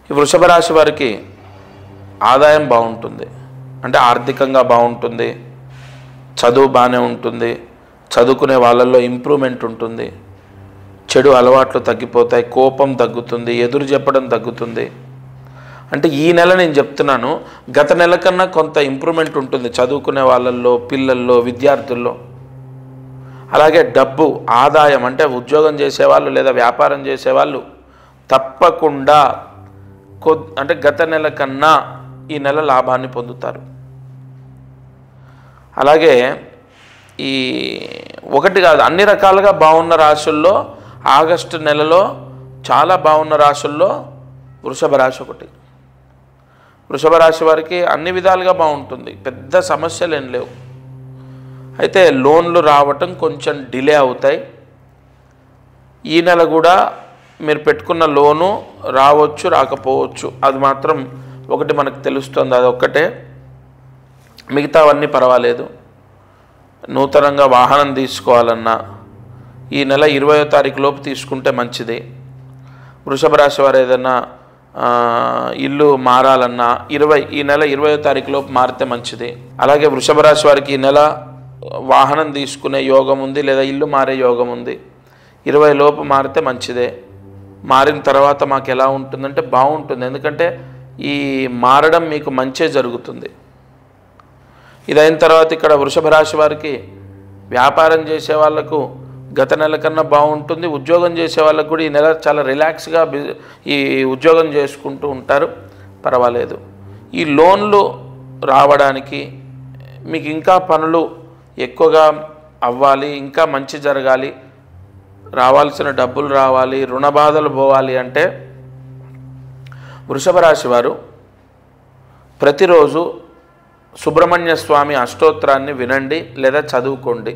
ఈ వృషభ రాశి వారికి ఆదాయం బాగుంటుంది, అంటే ఆర్థికంగా బాగుంటుంది, చదువు బాగానే ఉంటుంది, చదువుకునే వాళ్ళల్లో ఇంప్రూవ్మెంట్ ఉంటుంది, చెడు అలవాట్లు తగ్గిపోతాయి, కోపం తగ్గుతుంది, ఎదురు చెప్పడం తగ్గుతుంది. అంటే ఈ నెల నేను చెప్తున్నాను, గత నెల కన్నా కొంత ఇంప్రూవ్మెంట్ ఉంటుంది చదువుకునే వాళ్ళల్లో, పిల్లల్లో, విద్యార్థుల్లో. అలాగే డబ్బు ఆదాయం, అంటే ఉద్యోగం చేసేవాళ్ళు లేదా వ్యాపారం చేసేవాళ్ళు తప్పకుండా అంటే గత నెల కన్నా ఈ నెల లాభాన్ని పొందుతారు. అలాగే ఈ ఒకటి కాదు, అన్ని రకాలుగా బాగున్న రాశుల్లో ఆగస్టు నెలలో చాలా బాగున్న రాశుల్లో వృషభ రాశి ఒకటి. వృషభ రాశి వారికి అన్ని విధాలుగా బాగుంటుంది, పెద్ద సమస్యలు ఏం లేవు. అయితే లోన్లు రావటం కొంచెం డిలే అవుతాయి. ఈ నెల కూడా మీరు పెట్టుకున్న లోను రావచ్చు, రాకపోవచ్చు, అది మాత్రం ఒకటి మనకు తెలుస్తుంది, అది ఒక్కటే. మిగతావన్నీ పర్వాలేదు. నూతనంగా వాహనం తీసుకోవాలన్నా ఈ నెల 20వ తారీఖు లోపు తీసుకుంటే మంచిది. వృషభ రాశి వారు ఏదైనా ఇల్లు మారాలన్నా ఈ నెల 20వ తారీఖు లోపు మారితే మంచిది. అలాగే వృషభ రాశి వారికి ఈ నెల వాహనం తీసుకునే యోగం ఉంది, లేదా ఇల్లు మారే యోగం ఉంది. 20 లోపు మారితే మంచిదే. మారిన తర్వాత మాకు ఎలా ఉంటుందంటే బాగుంటుంది, ఎందుకంటే ఈ మారడం మీకు మంచే జరుగుతుంది. ఇదైన తర్వాత ఇక్కడ వృషభ రాశి వారికి వ్యాపారం చేసే వాళ్ళకు గత నెల కన్నా బాగుంటుంది. ఉద్యోగం చేసే వాళ్ళకు కూడా ఈ నెల చాలా రిలాక్స్గా ఈ ఉద్యోగం చేసుకుంటూ ఉంటారు, పర్వాలేదు. ఈ లోన్లు రావడానికి మీకు ఇంకా పనులు ఎక్కువగా అవ్వాలి, ఇంకా మంచి జరగాలి, రావాల్సిన డబ్బులు రావాలి, రుణ బాధలు పోవాలి అంటే వృషభ రాశి వారు ప్రతిరోజు సుబ్రహ్మణ్య స్వామి అష్టోత్తరాన్ని వినండి లేదా చదువుకోండి.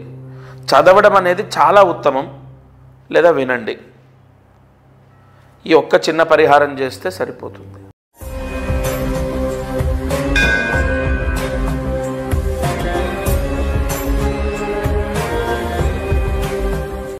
చదవడం అనేది చాలా ఉత్తమం, లేదా వినండి. ఈ ఒక్క చిన్న పరిహారం చేస్తే సరిపోతుంది.